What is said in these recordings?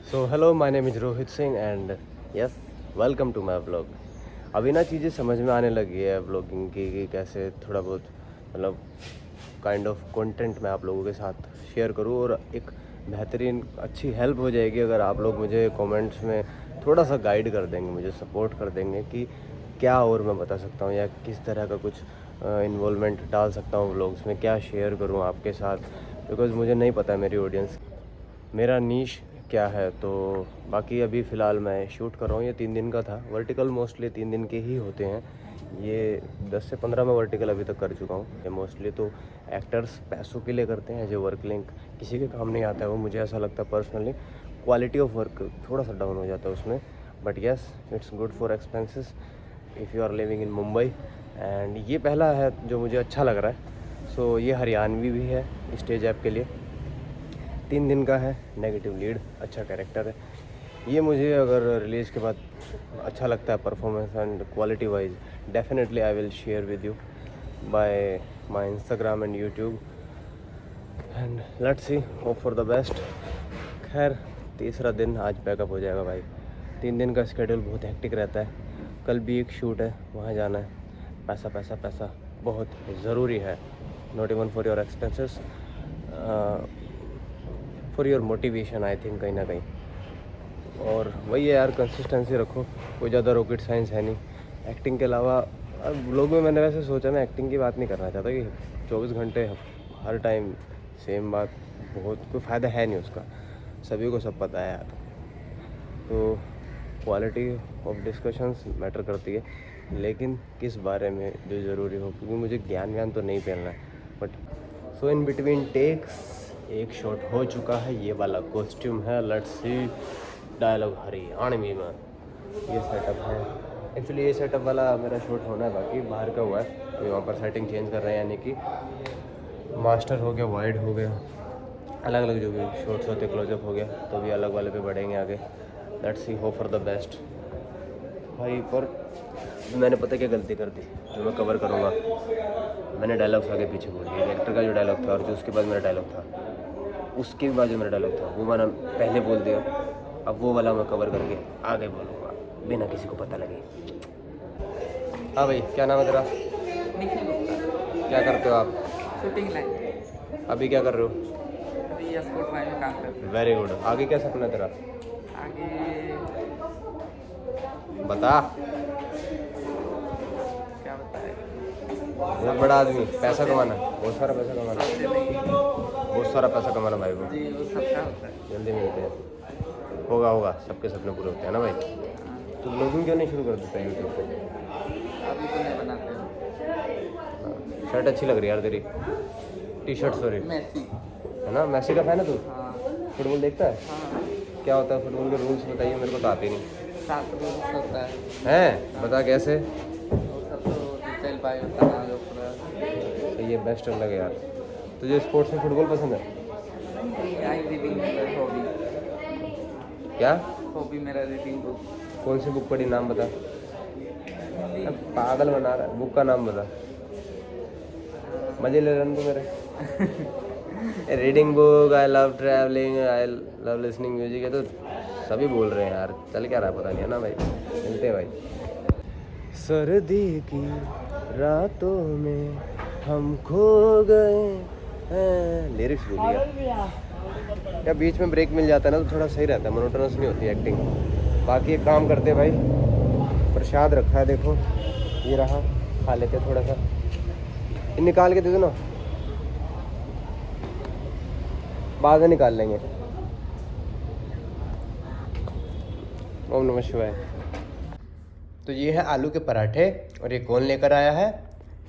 So hello, my name is Rohit Singh and yes, welcome to my blog. अभी ना चीज़ें समझ में आने लगी है ब्लॉगिंग की कि कैसे थोड़ा बहुत मतलब काइंड ऑफ कंटेंट मैं आप लोगों के साथ शेयर करूं, और एक बेहतरीन अच्छी हेल्प हो जाएगी अगर आप लोग मुझे कमेंट्स में थोड़ा सा गाइड कर देंगे, मुझे सपोर्ट कर देंगे कि क्या और मैं बता सकता हूं या किस तरह का कुछ इन्वॉल्वमेंट डाल सकता हूं व्लॉग्स में, क्या शेयर करूं आपके साथ, बिकॉज़ मुझे नहीं पता मेरी ऑडियंस मेरा नीश क्या है। तो बाकी अभी फ़िलहाल मैं शूट कर रहा हूँ, ये 3 दिन का था। वर्टिकल मोस्टली 3 दिन के ही होते हैं, ये 10 से 15 मैं वर्टिकल अभी तक कर चुका हूँ। ये मोस्टली तो एक्टर्स पैसों के लिए करते हैं, जो वर्क लिंक किसी के काम नहीं आता है वो, मुझे ऐसा लगता है पर्सनली। क्वालिटी ऑफ वर्क थोड़ा सा डाउन हो जाता है उसमें, but yes it's good for expenses if you are living in Mumbai. And ये पहला है जो मुझे अच्छा लग रहा है। सो ये हरियाणवी भी है स्टेज ऐप के लिए, 3 दिन का है, नेगेटिव लीड, अच्छा कैरेक्टर है। ये मुझे अगर रिलीज़ के बाद अच्छा लगता है performance and quality wise, definitely I will share with you by my Instagram and YouTube and let's see, hope for the best. खैर, तीसरा दिन आज पैकअप हो जाएगा भाई। 3 दिन का स्केड्यूल बहुत हेक्टिक रहता है। कल भी एक शूट है, वहाँ जाना है। पैसा पैसा पैसा बहुत ज़रूरी है, not even for your expenses, for your motivation I think कहीं ना कहीं। और वही है यार, कंसिस्टेंसी रखो, कोई ज़्यादा रॉकेट साइंस है नहीं। एक्टिंग के अलावा अब लोग में मैंने वैसे सोचा, मैं एक्टिंग की बात नहीं करना चाहता कि 24 घंटे हर टाइम सेम बात, बहुत कोई फ़ायदा है नहीं उसका, सभी को सब पता है यार। तो क्वालिटी ऑफ डिस्कशंस मैटर करती है, लेकिन किस बारे में जो ज़रूरी हो, क्योंकि मुझे ज्ञान व्यान तो नहीं फैलना है। But so in between takes एक शॉट हो चुका है, ये वाला कॉस्ट्यूम है, लेट्स सी डायलॉग हरियाणवी में। ये सेटअप है, एक्चुअली ये सेटअप वाला मेरा शॉट होना है, बाकी बाहर का हुआ है। तो वहाँ पर सेटिंग चेंज कर रहे हैं, यानी कि मास्टर हो गया, वाइड हो गया, अलग अलग जो भी शॉट्स होते, क्लोजअप हो गया, तो भी अलग वाले पे बढ़ेंगे आगे। Let's see, hope for the best भाई। पर मैंने पता क्या गलती कर दी जो मैं कवर करूँगा, मैंने डायलॉग्स आगे पीछे बोल दिया। एक्टर का जो डायलॉग था और जो उसके बाद मेरा डायलॉग था, उसके बाद जो मेरा डायलॉग था वो मैंने पहले बोल दिया। अब वो वाला मैं कवर करके आगे बोलूँगा बिना किसी को पता लगे। हाँ भाई, क्या नाम है तेरा? निखिल गुप्ता। क्या करते हो आप? Shooting line. अभी क्या कर रहे हो? अभी एयरपोर्ट वाइन में काम करते हैं। Very good. आगे क्या सपना है तेरा? आगे बता। क्या बताए? बहुत बड़ा आदमी, पैसा कमाना, बहुत सारा पैसा कमाना, बहुत सारा पैसा कमाना भाई को। जी, वो सबका होता है। जल्दी मिलते हैं, होगा होगा, सबके सपने पूरे होते हैं ना भाई। तो ब्लॉगिंग क्यों नहीं शुरू कर देता यूट्यूब पे? अभी तो नहीं बनाते हैं। शर्ट अच्छी लग रही है यार तेरी, टी शर्ट सॉरी, मैसी। है ना? मैसी का फैन है तू? हाँ फुटबॉल देखता है? हाँ। क्या होता है फुटबॉल के रूल्स बताइए, मेरे को तो आते नहीं 7 रूल्स होता है। हैं। बता कैसे? वो सब तो डिटेल बाय होता है जो पूरा। तो ये बेस्ट लगे यार। तुझे स्पोर्ट्स में फुटबॉल पसंद है? I reading hobby. क्या हॉबी मेरा रीडिंग बुक। कौन सी बुक पढ़ी, नाम बता। अब पागल बना रहा है, बुक का नाम बता, मजे ले रहा तू मेरे। Reading book, I love travelling, I love listening music, है तो सभी बोल रहे हैं यार। चल क्या रहा है पता नहीं, है ना भाई? मिलते हैं भाई। सर्दी की रातों में हम खो गए हैं, लिरिक्स भूलिया या बीच में ब्रेक मिल जाता है ना तो थोड़ा सही रहता है, मोनोटोनस नहीं होती एक्टिंग। बाकी एक काम करते भाई, प्रसाद रखा है देखो, ये रहा, खा लेते थोड़ा सा। ये निकाल के दे दो ना, बाद में निकाल लेंगे। ओम नमः शिवाय। तो ये है आलू के पराठे, और ये कौन लेकर आया है?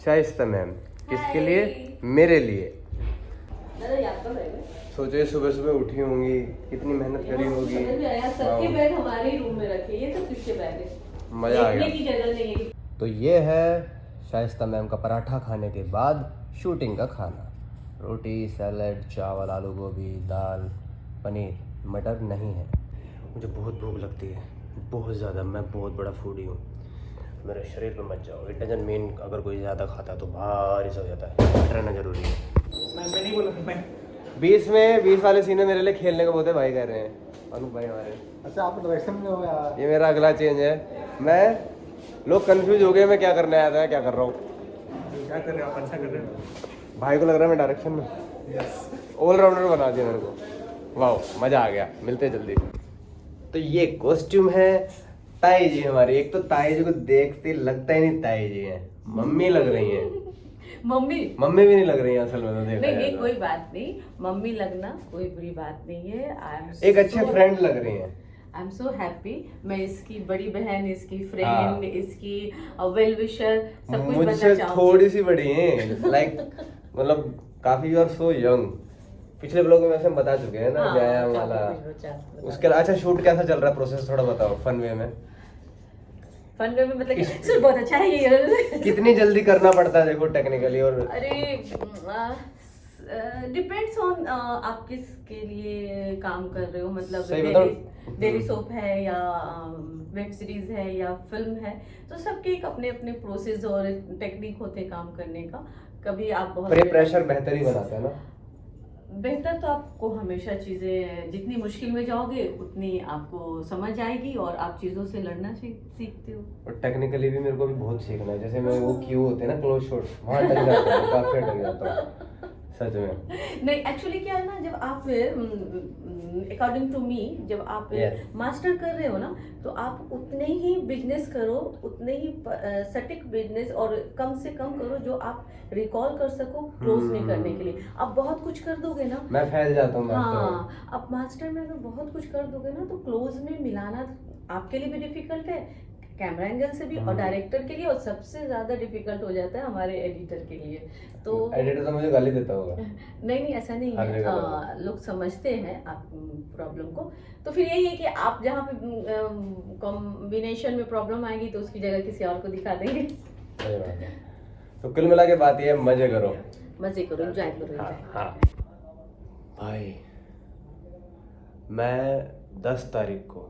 शाइस्ता मैम। किसके लिए? मेरे लिए। सोचो ये सुबह सुबह उठी होंगी, कितनी मेहनत करी होगी। सबके बैग हमारे ही रूम में रखे, ये सब किसके बैग है? मजा आ देखने की गया। जगह नहीं है। तो ये है शाइस्ता मैम का पराठा खाने के बाद शूटिंग का खाना। रोटी, सैलड, चावल, आलू गोभी, दाल, पनीर, मटर नहीं है। मुझे बहुत भूख लगती है, बहुत ज़्यादा। मैं बहुत बड़ा फूडी हूँ, मेरे शरीर पे मत जाओ। इट डजंट मीन अगर कोई ज़्यादा खाता है तो भारी सा हो जाता है, फिट रहना जरूरी है। मैं नहीं बोला। मैं 20 में 20 वाले सीने मेरे लिए खेलने को बोलते भाई कह रहे हैं, अनु भाई हमारे। अच्छा आप डायरेक्शन में हो यार। ये मेरा अगला चेंज है। मैं लोग कंफ्यूज हो गए मैं क्या करने आया था, क्या कर रहा हूँ। क्या कर रहे हो आप? अच्छा कर रहे हो। भाई को लग रहा है मैं डायरेक्शन में यस। ऑलराउंडर बना दिया मेरे को। वाह मजा आ गया, मिलते जल्दी। तो ये कॉस्ट्यूम है ताई जी हमारी। एक तो ताई जी को देखते लगता ही नहीं ताई जी है, मम्मी लग रही है। मम्मी मम्मी भी नहीं लग रही है असल में तो देखा नहीं जाए नहीं तो। कोई बात नहीं, मम्मी लगना कोई बुरी बात नहीं है। आई एम एक अच्छे फ्रेंड लग रही है। I am so happy. मैं इसकी बड़ी बहन, इसकी हाँ। फ्रेंड, इसकी वेल विशर सब कुछ बनना मुझसे चाहूंगी। थोड़ी सी बड़ी है लाइक मतलब काफी यू आर सो यंग। पिछले ब्लॉग में वैसे हम बता चुके हैं ना हाँ, व्यायाम चाकू वाला। कुछ बचा, बता। उसके अच्छा शूट कैसा चल रहा है, प्रोसेस थोड़ा बताओ फन वे में। फन वे में मतलब कि सर बहुत अच्छा है ये। कितनी जल्दी करना पड़ता है देखो टेक्निकली और अरे डिपेंड्स ऑन आप किसके लिए काम कर रहे हो। मतलब सही बताऊं? डेली सोप है या वेब सीरीज है या फिल्म है, तो सबके एक अपने अपने प्रोसेस और टेक्निक होते हैं काम करने का। कभी आप बहुत पर ये प्रेशर बेहतर ही बनाता है ना। बेहतर तो आपको हमेशा चीजें जितनी मुश्किल में जाओगे उतनी आपको समझ आएगी और आप चीजों से लड़ना सीखते हो। और टेक्निकली भी मेरे को भी बहुत सीखना है। जैसे मैं वो क्यू होते हैं ना क्लोज शॉट, वहाँ अटक जाता हूँ, काफी अटक जाता हूँ सच में। नहीं एक्चुअली क्या है ना, जब आप अकॉर्डिंग टू मी जब आप Yes. मास्टर कर रहे हो ना, तो आप उतने ही बिजनेस करो, उतने ही सटीक बिजनेस और कम से कम करो जो आप रिकॉल कर सको क्लोज में करने के लिए। आप बहुत कुछ कर दोगे ना, मैं फैल जाता हूँ हाँ अब मास्टर में अगर बहुत कुछ कर दोगे ना तो क्लोज में मिलाना आपके लिए भी डिफिकल्ट है, कैमरा एंगल से भी और डायरेक्टर के लिए, और सबसे ज्यादा डिफिकल्ट हो जाता है हमारे एडिटर के लिए। तो एडिटर तो मुझे गाली देता होगा। नहीं नहीं ऐसा नहीं हर है, जगह लोग समझते हैं आप प्रॉब्लम को। तो फिर यही है कि आप जहाँ पे कॉम्बिनेशन में प्रॉब्लम आएगी तो उसकी जगह किसी और को दिखा देंगे। सही बात है। तो कुल मिला के बात ये है, मजे करो, मजे करो, एंजॉय करो। हाँ enjoy। हाँ। भाई मैं 10 तारीख को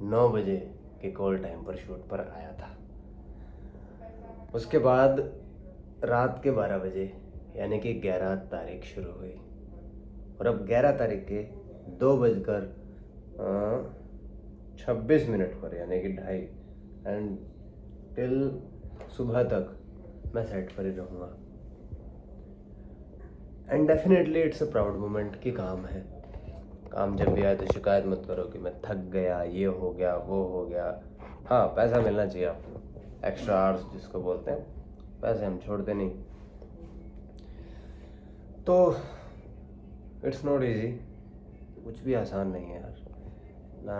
9 बजे के कॉल टाइम पर शूट पर आया था। उसके बाद रात के 12 बजे यानी कि 11 तारीख शुरू हुई और अब 11 तारीख के 2:26 पर यानी कि 2:30 एंड टिल सुबह तक मैं सेट पर ही रहूँगा। And definitely it's a proud moment कि काम है। काम जब भी आए तो शिकायत मत करो कि मैं थक गया, ये हो गया, वो हो गया। हाँ पैसा मिलना चाहिए आपको, एक्स्ट्रा आवर्स जिसको बोलते हैं, पैसे हम छोड़ते नहीं। तो इट्स नॉट इजी, कुछ भी आसान नहीं है यार ना।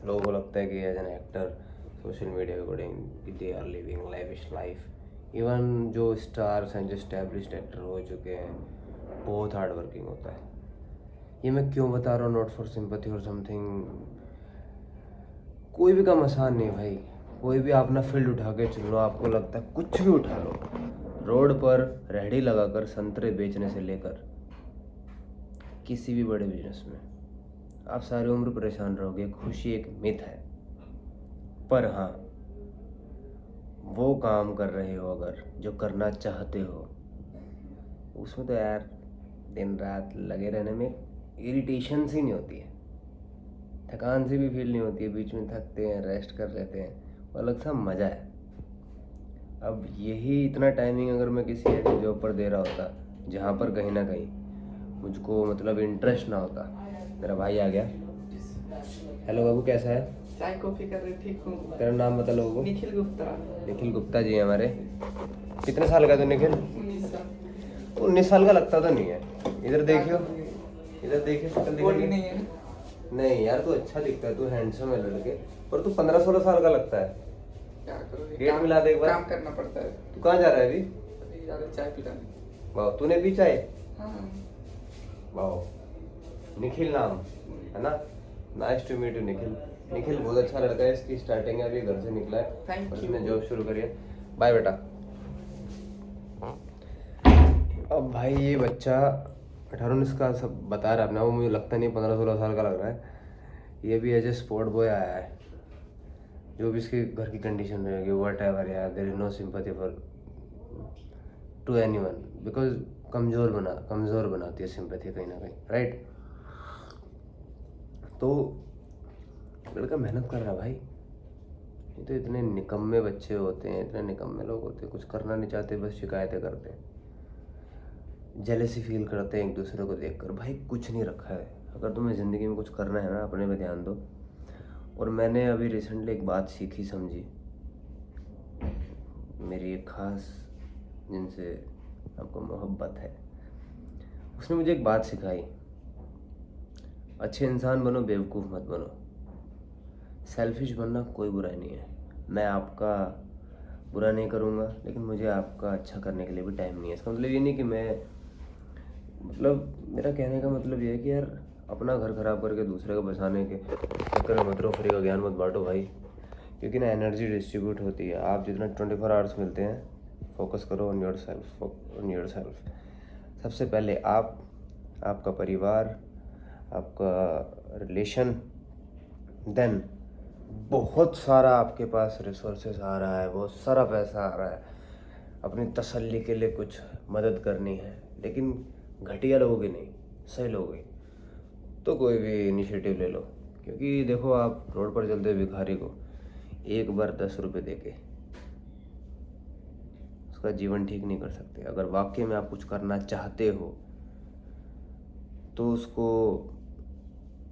लोगों को लगता है कि as an actor social media according they are living lavish life. Even जो स्टार्स हैं, जो एस्टेब्लिश्ड एक्टर हो चुके हैं, बहुत हार्ड वर्किंग होता है। ये मैं क्यों बता रहा हूँ, नॉट फॉर सिंपैथी और समथिंग। कोई भी काम आसान नहीं भाई। कोई भी अपना फील्ड उठा के चल लो, आपको लगता है कुछ भी उठा लो, रोड पर रेहड़ी लगाकर संतरे बेचने से लेकर किसी भी बड़े बिजनेस में आप सारी उम्र परेशान रहोगे। खुशी एक मिथ है, पर हाँ वो काम कर रहे हो अगर जो करना चाहते हो, उसमें तो यार दिन रात लगे रहने में इरिटेशन सी नहीं होती है, थकान सी भी फील नहीं होती है। बीच में थकते हैं, रेस्ट कर लेते हैं, वो अलग सा मज़ा है। अब यही इतना टाइमिंग अगर मैं किसी ऐसी जॉब पर दे रहा होता जहाँ पर कहीं ना कहीं मुझको मतलब इंटरेस्ट ना होता। मेरा भाई आ गया। हेलो बाबू, कैसा है? चाय कॉफी कर रहे, ठीक हूँ। तेरा नाम बता लोगों को। निखिल गुप्ता। निखिल गुप्ता जी हमारे। कितने साल का है तू निखिल? 19 साल। 19 साल का लगता तो नहीं है। इधर देखियो, इधर देखियो, शक्ल बॉडी दिखेगी? नहीं है। नहीं यार, तू अच्छा दिखता है, तू हैंडसम है लड़के, पर तू 15-16 साल का लगता है। क्या करोगे, डेट मिला दे एक बार। काम करना पड़ता है। तू कहाँ जा रहा है अभी? अभी जा रहे चाय पिलाने। वाह, तूने पी चाय? हाँ। वाह, निखिल नाम है ना। Nice to meet you Nikhil. Nikhil बहुत अच्छा लड़का है, इसकी स्टार्टिंग है, अभी घर से निकला है, Thank उसने you. जॉब शुरू करी है। बाय बेटा। अब भाई ये बच्चा 18-19 का सब बता रहा है अपना, वो मुझे लगता नहीं 15-16 साल का लग रहा है। ये भी एज ए स्पोर्ट बॉय आया है। जो भी इसके घर की कंडीशन रहेगी वट एवर यार, there is no sympathy for to anyone, because कमज़ोर बनाती है सिंपैथी कहीं ना कहीं, राइट। तो लड़का मेहनत कर रहा है भाई। ये तो इतने निकम्मे बच्चे होते हैं, इतने निकम्मे लोग होते हैं, कुछ करना नहीं चाहते, बस शिकायतें करते हैं, जेलसी फील करते हैं एक दूसरे को देखकर। भाई कुछ नहीं रखा है। अगर तुम्हें ज़िंदगी में कुछ करना है ना, अपने पे ध्यान दो। और मैंने अभी रिसेंटली एक बात सीखी समझी, मेरी एक खास जिनसे आपको मोहब्बत है, उसने मुझे एक बात सिखाई, अच्छे इंसान बनो, बेवकूफ़ मत बनो। सेल्फिश बनना कोई बुराई नहीं है। मैं आपका बुरा नहीं करूँगा, लेकिन मुझे आपका अच्छा करने के लिए भी टाइम नहीं है। इसका मतलब ये नहीं कि मेरा कहने का मतलब ये है कि यार अपना घर खराब करके दूसरे को बचाने के चक्कर में मत रहो, फ्री का ज्ञान मत बांटो भाई, क्योंकि ना एनर्जी डिस्ट्रीब्यूट होती है। आप जितना 24 आवर्स मिलते हैं, फोकस करो ऑन योर सेल्फ। सबसे पहले आप, आपका परिवार, आपका रिलेशन, देन बहुत सारा आपके पास रिसोर्सेज आ रहा है, बहुत सारा पैसा आ रहा है, अपनी तसल्ली के लिए कुछ मदद करनी है, लेकिन घटिया लोगों की नहीं, सही लोगों की। तो कोई भी इनिशिएटिव ले लो, क्योंकि देखो आप रोड पर चलते भिखारी को एक बार 10 रुपये दे के उसका जीवन ठीक नहीं कर सकते। अगर वाकई में आप कुछ करना चाहते हो तो उसको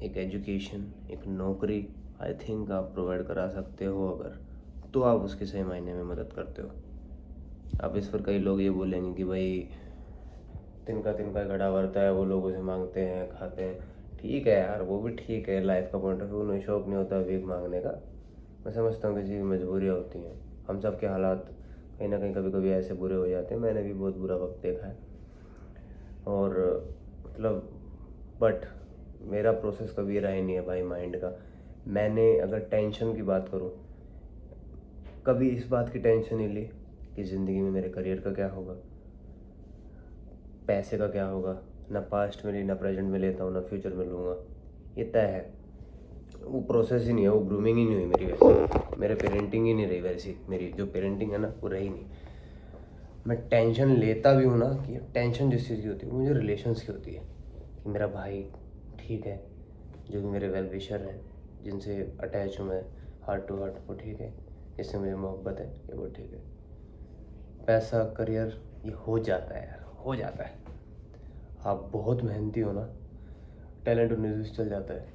एक एजुकेशन, एक नौकरी आई थिंक आप प्रोवाइड करा सकते हो। अगर तो आप उसके सही मायने में मदद करते हो। अब इस पर कई लोग ये बोलेंगे कि भाई तिनका घड़ा भरता है, वो लोग उसे मांगते हैं, खाते हैं। ठीक है यार, वो भी ठीक है, लाइफ का पॉइंट ऑफ व्यू। उन्हें शौक नहीं होता भीख मांगने का, मैं समझता हूँ किसी की मजबूरियाँ होती हैं। हम सब के हालात कहीं ना कहीं कभी कभी ऐसे बुरे हो जाते हैं। मैंने भी बहुत बुरा वक्त देखा है, और बट मेरा प्रोसेस कभी रहा ही नहीं है भाई माइंड का। मैंने अगर टेंशन की बात करूं, कभी इस बात की टेंशन नहीं ली कि ज़िंदगी में मेरे करियर का क्या होगा, पैसे का क्या होगा। ना पास्ट में ली, ना प्रेजेंट में लेता हूँ, ना फ्यूचर में लूँगा। ये तय है, वो प्रोसेस ही नहीं है, वो ग्रूमिंग ही नहीं हुई मेरी वैसे, मेरे पेरेंटिंग ही नहीं रही वैसी। मेरी जो पेरेंटिंग है ना, वो रही नहीं। मैं टेंशन लेता भी हूँ ना, कि टेंशन जिस चीज़ की होती है मुझे रिलेशंस की होती है, कि मेरा भाई ठीक है, जो भी मेरे वेल विशर हैं, जिनसे अटैच हूँ मैं हार्ट टू हार्ट, वो ठीक है, जिससे मुझे मोहब्बत है, ये वो ठीक है। पैसा, करियर, ये हो जाता है यार, हो जाता है। आप बहुत मेहनती हो ना, टैलेंट 19 चल जाता है।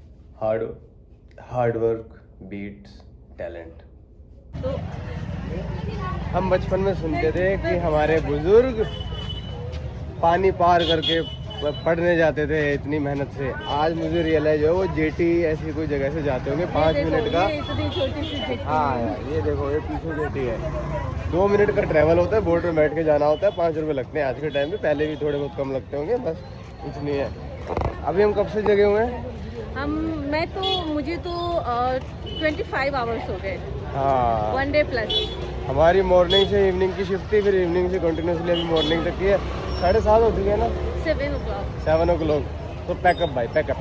Hard work beats talent. तो हम बचपन में सुनते थे कि हमारे बुजुर्ग पानी पार करके पढ़ने जाते थे इतनी मेहनत से। आज मुझे रियलाइज हो वो जेटी ऐसी कोई जगह से जाते होंगे 5 मिनट का। इतनी छोटी सी जेटी। हाँ यार, ये देखो, ये पीछे जेटी है, 2 मिनट का ट्रैवल होता है, बोट में बैठ के जाना होता है, 5 रुपये लगते हैं आज के टाइम पे। पहले भी थोड़े बहुत कम लगते होंगे, बस कुछ नहीं है। अभी हम कब से जगे हुए हैं? मुझे तो 25 आवर्स हो गए, हाँ, 1 डे प्लस। हमारी मॉर्निंग से इवनिंग की शिफ्ट थी, फिर इवनिंग से कंटिन्यूसली अभी मॉर्निंग तक की है। 7:30 हो चुके हैं ना, 7 o'clock। 7 o'clock। तो पैकअप भाई, पैकअप।